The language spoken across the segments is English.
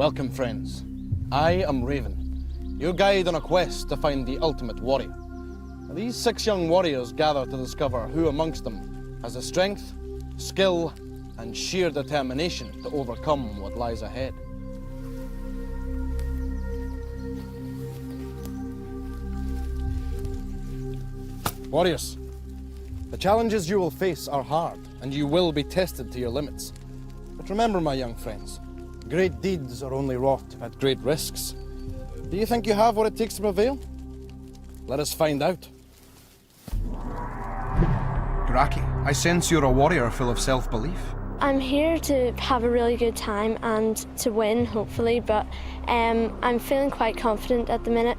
Welcome, friends. I am Raven, your guide on a quest to find the ultimate warrior. These 6 young warriors gather to discover who amongst them has the strength, skill, and sheer determination to overcome what lies ahead. Warriors, the challenges you will face are hard, and you will be tested to your limits. But remember, my young friends, great deeds are only wrought at great risks. Do you think you have what it takes to prevail? Let us find out. Graki, I sense you're a warrior full of self-belief. I'm here to have a really good time and to win, hopefully, but I'm feeling quite confident at the minute,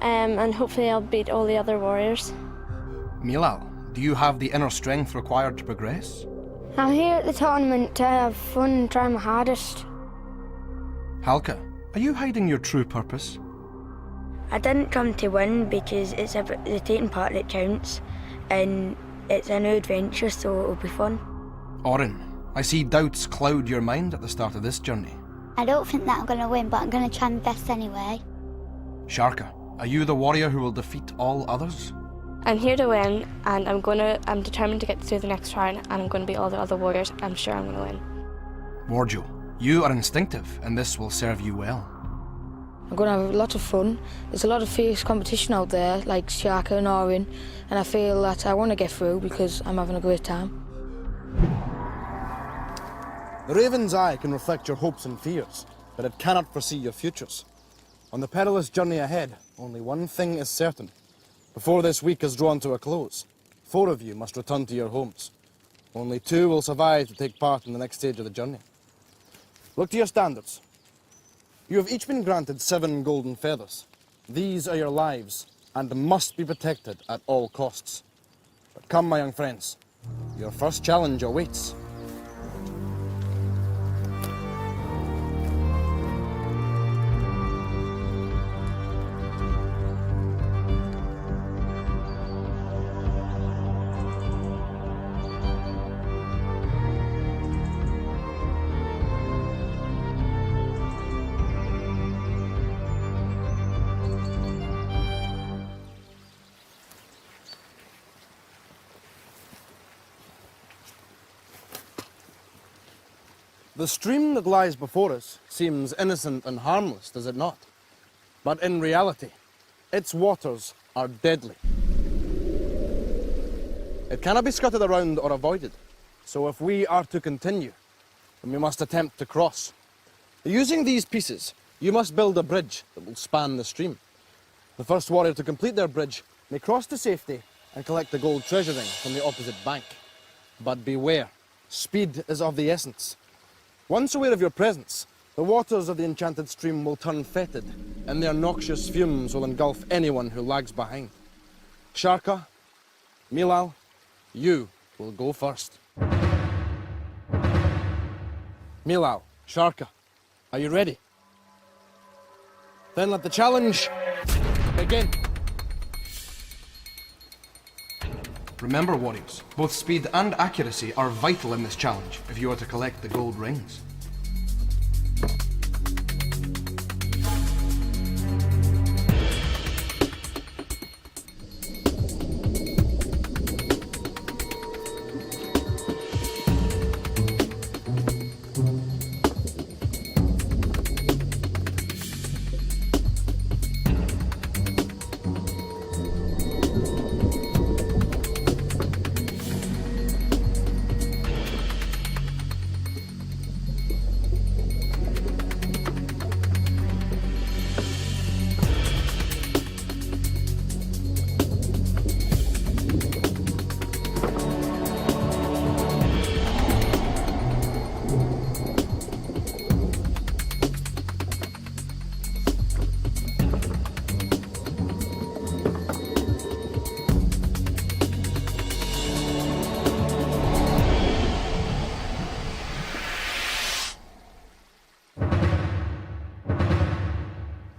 and hopefully I'll beat all the other warriors. Milal, do you have the inner strength required to progress? I'm here at the tournament to have fun and try my hardest. Halka, are you hiding your true purpose? I didn't come to win because it's about the taking part that counts, and it's a new adventure, so it'll be fun. Orin, I see doubts cloud your mind at the start of this journey. I don't think that I'm going to win, but I'm going to try my best anyway. Sharka, are you the warrior who will defeat all others? I'm here to win, and I'm determined to get through the next round, and I'm going to beat all the other warriors. I'm sure I'm going to win. Warjo, you are instinctive, and this will serve you well. I'm going to have a lot of fun. There's a lot of fierce competition out there, like Sharka and Orin, and I feel that I want to get through because I'm having a great time. The Raven's eye can reflect your hopes and fears, but it cannot foresee your futures. On the perilous journey ahead, only one thing is certain. Before this week is drawn to a close, 4 of you must return to your homes. Only 2 will survive to take part in the next stage of the journey. Look to your standards. You have each been granted 7 golden feathers. These are your lives and must be protected at all costs. But come, my young friends, your first challenge awaits. The stream that lies before us seems innocent and harmless, does it not? But in reality, its waters are deadly. It cannot be skirted around or avoided, so if we are to continue, then we must attempt to cross. Using these pieces, you must build a bridge that will span the stream. The first warrior to complete their bridge may cross to safety and collect the gold treasure ring from the opposite bank. But beware, speed is of the essence. Once aware of your presence, the waters of the enchanted stream will turn fetid, and their noxious fumes will engulf anyone who lags behind. Sharka, Milal, you will go first. Milal, Sharka, are you ready? Then let the challenge begin. Remember, warriors, both speed and accuracy are vital in this challenge if you are to collect the gold rings.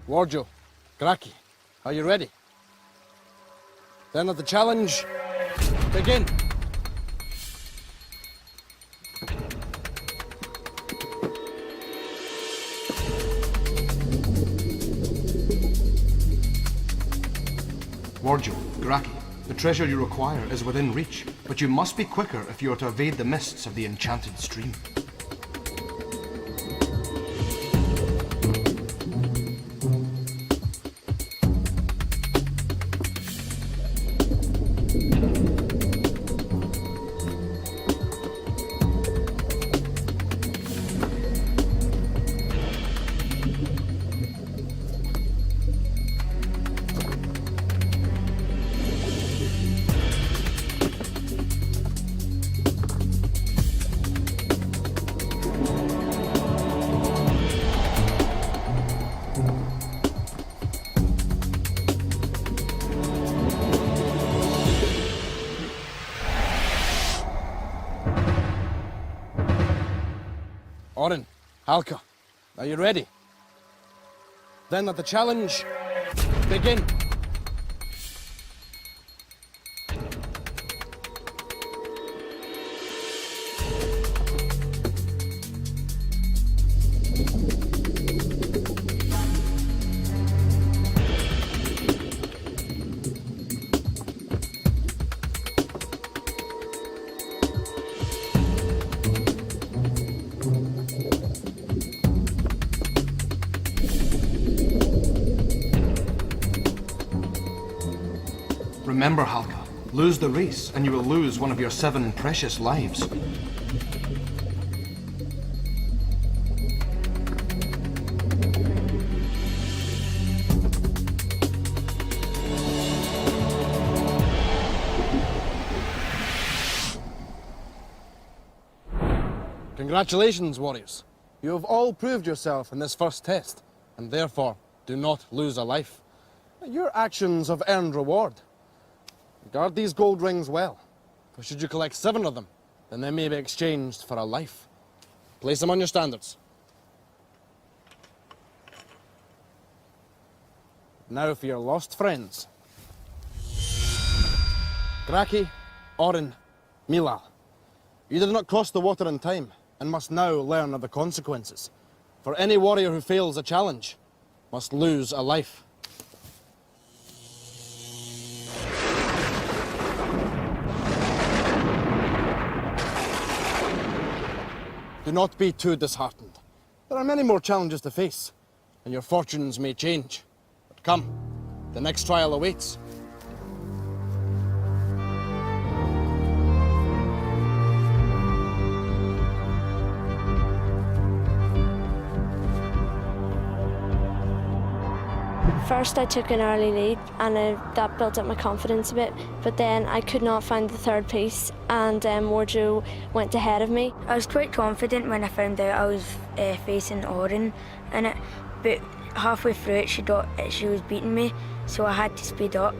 Warjo, Graki, are you ready? Then let the challenge begin. Warjo, Graki, the treasure you require is within reach, but you must be quicker if you are to evade the mists of the enchanted stream. Orin, Halka, are you ready? Then let the challenge begin. Remember, Halka, lose the race and you will lose one of your 7 precious lives. Congratulations, warriors. You have all proved yourself in this first test, and therefore do not lose a life. Your actions have earned reward. Guard these gold rings well, for should you collect 7 of them, then they may be exchanged for a life. Place them on your standards. Now for your lost friends. Graki, Orin, Milal. You did not cross the water in time, and must now learn of the consequences. For any warrior who fails a challenge must lose a life. Do not be too disheartened. There are many more challenges to face, and your fortunes may change. But come, the next trial awaits. First I took an early lead and that built up my confidence a bit, but then I could not find the third piece and Warjo went ahead of me. I was quite confident when I found out I was facing Orin in it, but halfway through it she was beating me, so I had to speed up.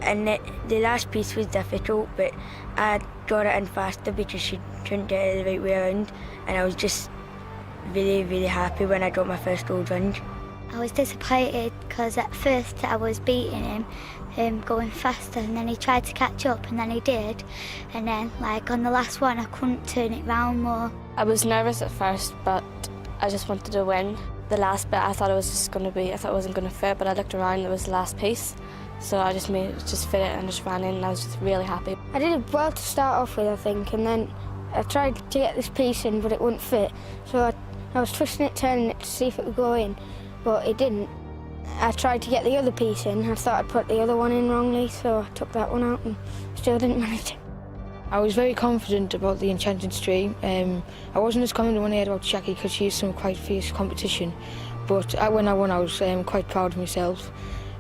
And the last piece was difficult, but I got it in faster because she couldn't get it the right way around, and I was just really, really happy when I got my first gold ring. I was disappointed because at first I was beating him, going faster, and then he tried to catch up, and then he did. And then, like, on the last one, I couldn't turn it round more. I was nervous at first, but I just wanted to win. The last bit, I thought it wasn't going to fit, but I looked around, it was the last piece. So I just fit it and just ran in, and I was just really happy. I did well to start off with, I think, and then I tried to get this piece in, but it wouldn't fit. So I was twisting it, turning it to see if it would go in, but it didn't. I tried to get the other piece in. I thought I'd put the other one in wrongly, so I took that one out and still didn't manage it. I was very confident about the enchanted stream. I wasn't as confident when I heard about Jackie because she used some quite fierce competition, but when I won I was quite proud of myself,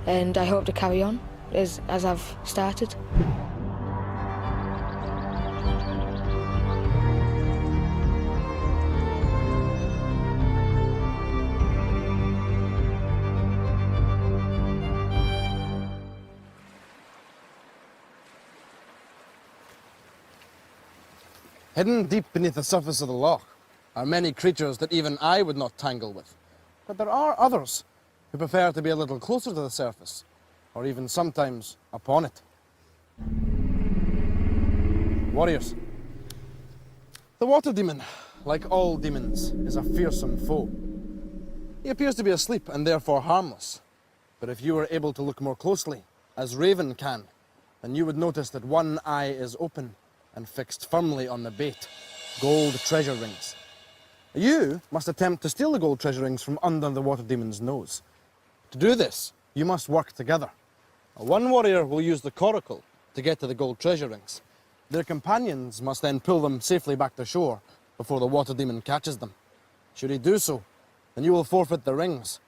and I hope to carry on as I've started. Hidden deep beneath the surface of the loch are many creatures that even I would not tangle with. But there are others who prefer to be a little closer to the surface, or even sometimes upon it. Warriors. The water demon, like all demons, is a fearsome foe. He appears to be asleep and therefore harmless. But if you were able to look more closely as Raven can, then you would notice that one eye is open and fixed firmly on the bait, gold treasure rings. You must attempt to steal the gold treasure rings from under the water demon's nose. To do this, you must work together. One warrior will use the coracle to get to the gold treasure rings. Their companions must then pull them safely back to shore before the water demon catches them. Should he do so, then you will forfeit the rings,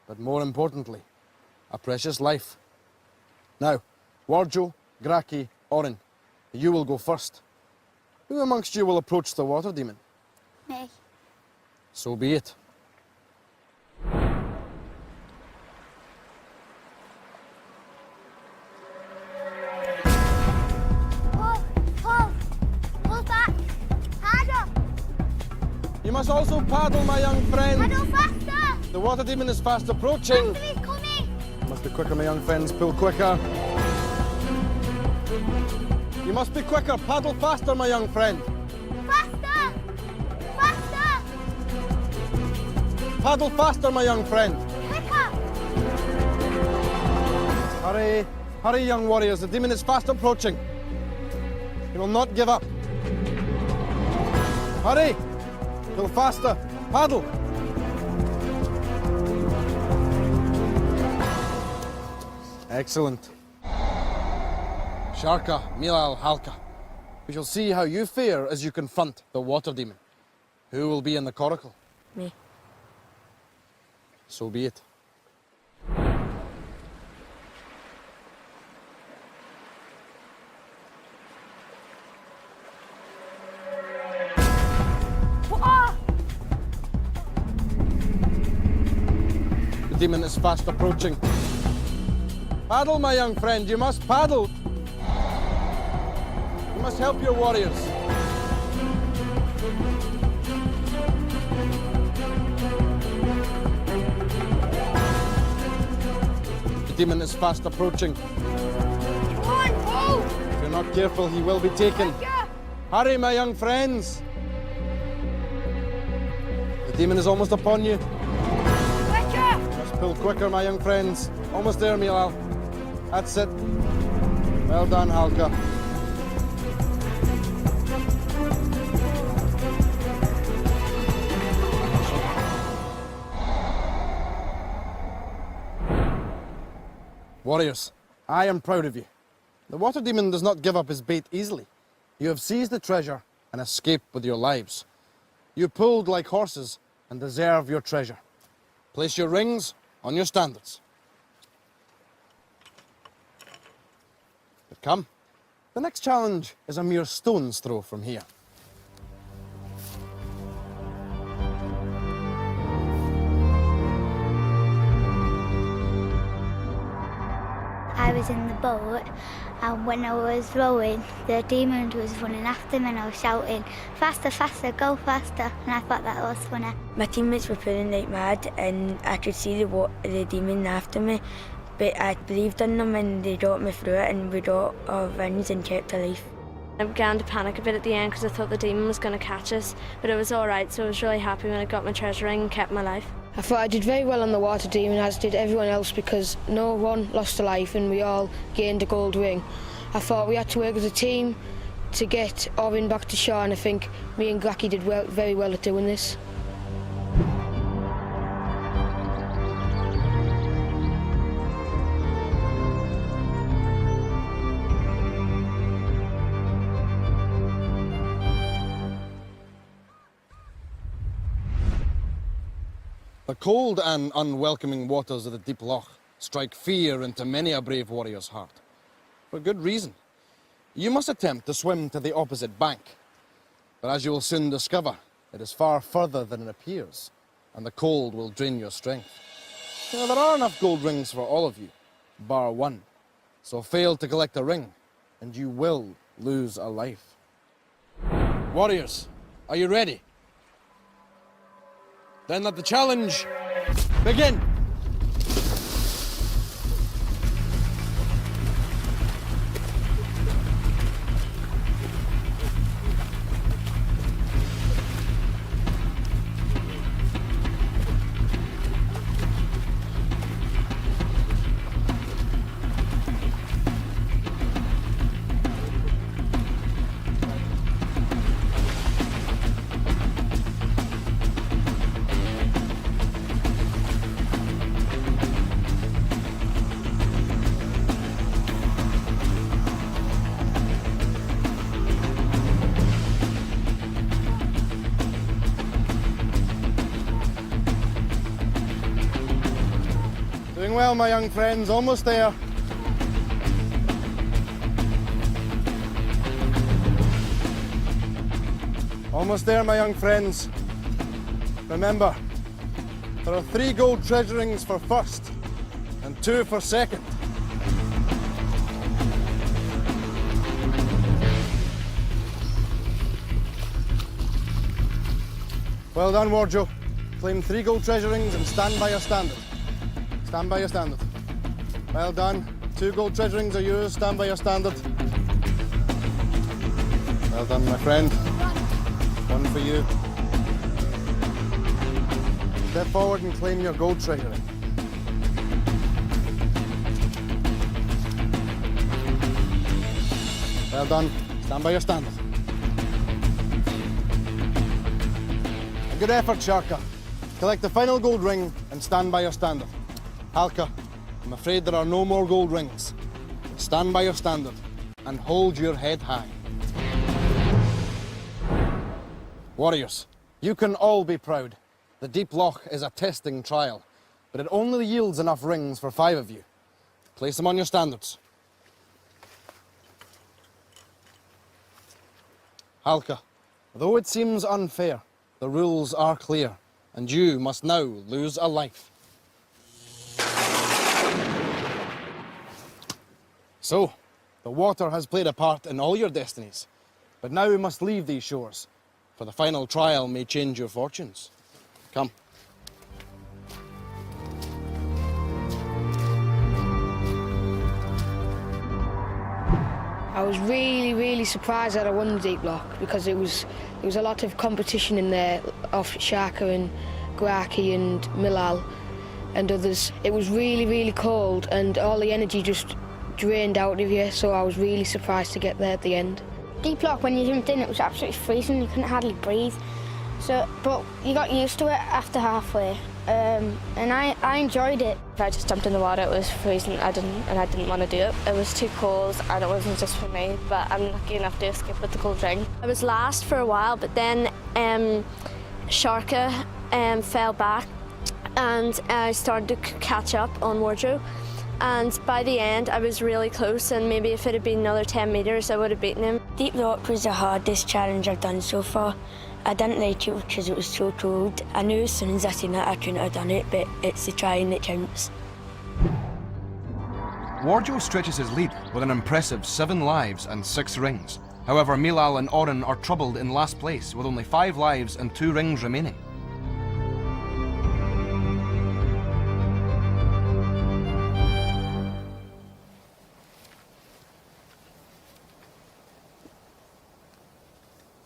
but more importantly, a precious life. Now, Warjo, Graki, Orin, you will go first. Who amongst you will approach the water demon? Me. So be it. Pull back. Harder. You must also paddle, my young friend. Paddle faster. The water demon is fast approaching. He's coming. You must be quicker, my young friends. Pull quicker. You must be quicker. Paddle faster, my young friend. Faster. Faster. Paddle faster, my young friend. Quicker. Hurry. Hurry, young warriors. The demon is fast approaching. He will not give up. Hurry. Pull faster. Paddle. Excellent. Sharka, Milal, Halka. We shall see how you fare as you confront the water demon. Who will be in the coracle? Me. So be it. The demon is fast approaching. Paddle, my young friend, you must paddle. You must help your warriors. The demon is fast approaching. Come on, pull. If you're not careful, he will be taken. Hurry, my young friends. The demon is almost upon you. Quicker. Just pull quicker, my young friends. Almost there, Milal. That's it. Well done, Halka. Warriors, I am proud of you. The water demon does not give up his bait easily. You have seized the treasure and escaped with your lives. You pulled like horses and deserve your treasure. Place your rings on your standards. But come, the next challenge is a mere stone's throw from here. I was in the boat, and when I was rowing, the demon was running after me and I was shouting, faster, faster, go faster, and I thought that was funny. My teammates were pulling like mad and I could see the demon after me, but I believed in them and they got me through it and we got our rings and kept alive. I began to panic a bit at the end because I thought the demon was going to catch us, but it was all right, so I was really happy when I got my treasure ring and kept my life. I thought I did very well on the water demon, as did everyone else, because no one lost a life and we all gained a gold ring. I thought we had to work as a team to get Orin back to shore, and I think me and Graki did very well at doing this. The cold and unwelcoming waters of the deep loch strike fear into many a brave warrior's heart. For good reason. You must attempt to swim to the opposite bank. But as you will soon discover, it is far further than it appears, and the cold will drain your strength. Now, there are enough gold rings for all of you, bar one. So fail to collect a ring, and you will lose a life. Warriors, are you ready? Then let the challenge begin. Doing well, my young friends. Almost there. Almost there, my young friends. Remember, there are 3 gold treasure rings for first and 2 for second. Well done, Warjo. Claim 3 gold treasure rings and stand by your standard. Stand by your standard. Well done. 2 gold treasure rings are yours. Stand by your standard. Well done, my friend. 1 for you. Step forward and claim your gold treasure ring. Well done. Stand by your standard. A good effort, Sharka. Collect the final gold ring and stand by your standard. Halka, I'm afraid there are no more gold rings. Stand by your standard and hold your head high. Warriors, you can all be proud. The deep loch is a testing trial, but it only yields enough rings for 5 of you. Place them on your standards. Halka, though it seems unfair, the rules are clear, and you must now lose a life. So, the water has played a part in all your destinies, but now we must leave these shores, for the final trial may change your fortunes. Come. I was really surprised that I won the deep loch because there was a lot of competition in there off Sharka and Graki and Milal and others. It was really cold and all the energy just drained out of you, so I was really surprised to get there at the end. Deep loch, when you jumped in, it was absolutely freezing. You couldn't hardly breathe. So, but you got used to it after halfway, and I enjoyed it. If I just jumped in the water, it was freezing. I didn't want to do it. It was too cold, and it wasn't just for me. But I'm lucky enough to escape with the gold ring. I was last for a while, but then Sharka fell back, and I started to catch up on Wardrobe. And by the end, I was really close, and maybe if it had been another 10 metres, I would have beaten him. Deep loch was the hardest challenge I've done so far. I didn't like it because it was so cold. I knew as soon as I seen it I couldn't have done it, but it's the trying that counts. Warjo stretches his lead with an impressive 7 lives and 6 rings. However, Milal and Oren are troubled in last place with only 5 lives and 2 rings remaining.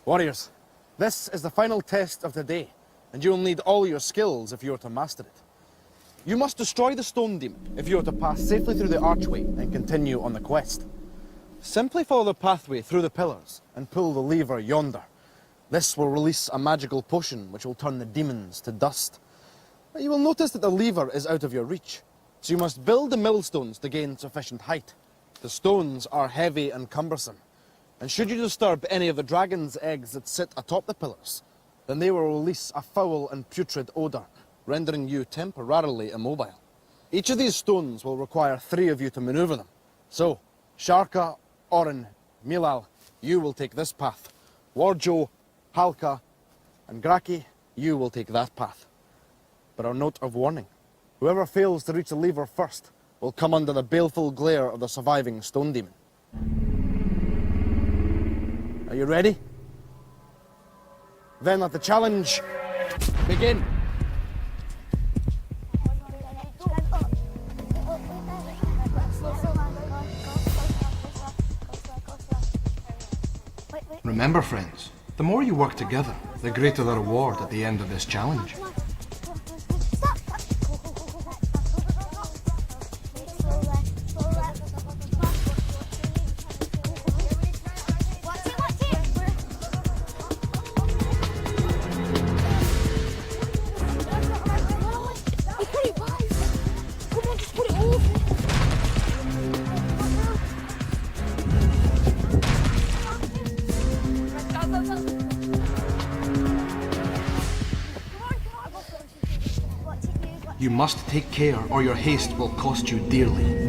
Warriors, this is the final test of the day, and you'll need all your skills if you are to master it. You must destroy the stone demon if you are to pass safely through the archway and continue on the quest. Simply follow the pathway through the pillars and pull the lever yonder. This will release a magical potion which will turn the demons to dust. But you will notice that the lever is out of your reach, so you must build the millstones to gain sufficient height. The stones are heavy and cumbersome, and should you disturb any of the dragon's eggs that sit atop the pillars, then they will release a foul and putrid odour, rendering you temporarily immobile. Each of these stones will require 3 of you to manoeuvre them. So, Sharka, Oren, Milal, you will take this path. Warjo, Halka, and Graki, you will take that path. But a note of warning: whoever fails to reach the lever first will come under the baleful glare of the surviving stone demon. Are you ready? Then let the challenge begin. Remember, friends, the more you work together, the greater the reward at the end of this challenge. You must take care or your haste will cost you dearly.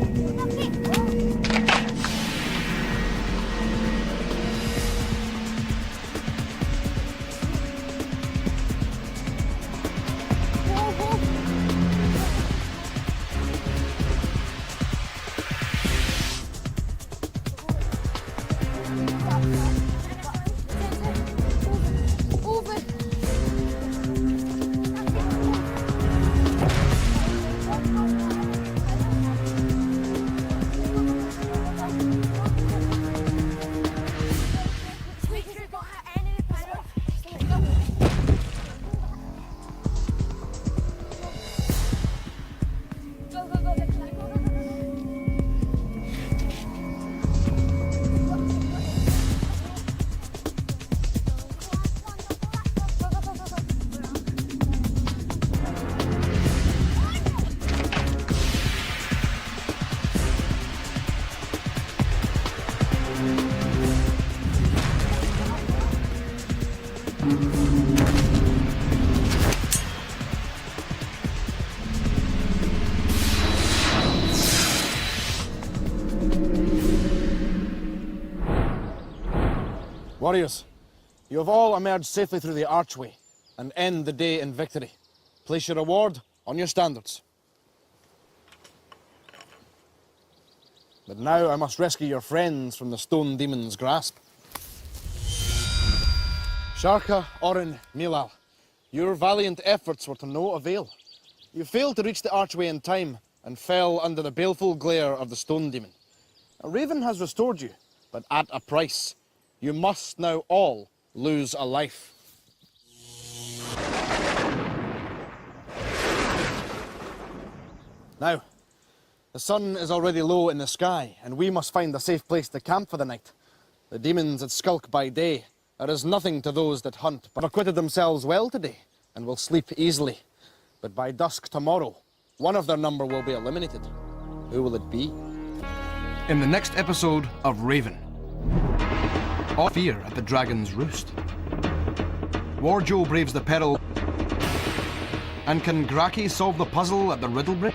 Warriors, you have all emerged safely through the archway and end the day in victory. Place your reward on your standards. But now I must rescue your friends from the stone demon's grasp. Sharka, Orin, Milal, your valiant efforts were to no avail. You failed to reach the archway in time and fell under the baleful glare of the stone demon. A raven has restored you, but at a price. You must now all lose a life. Now, the sun is already low in the sky, and we must find a safe place to camp for the night. The demons that skulk by day are as nothing to those that hunt, but acquitted themselves well today, and will sleep easily. But by dusk tomorrow, one of their number will be eliminated. Who will it be? In the next episode of Raven. All fear at the dragon's roost. Warjo braves the peril. And can Graki solve the puzzle at the riddle brick?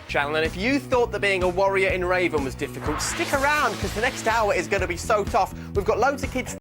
Channel, and if you thought that being a warrior in Raven was difficult, stick around because the next hour is going to be so tough. We've got loads of kids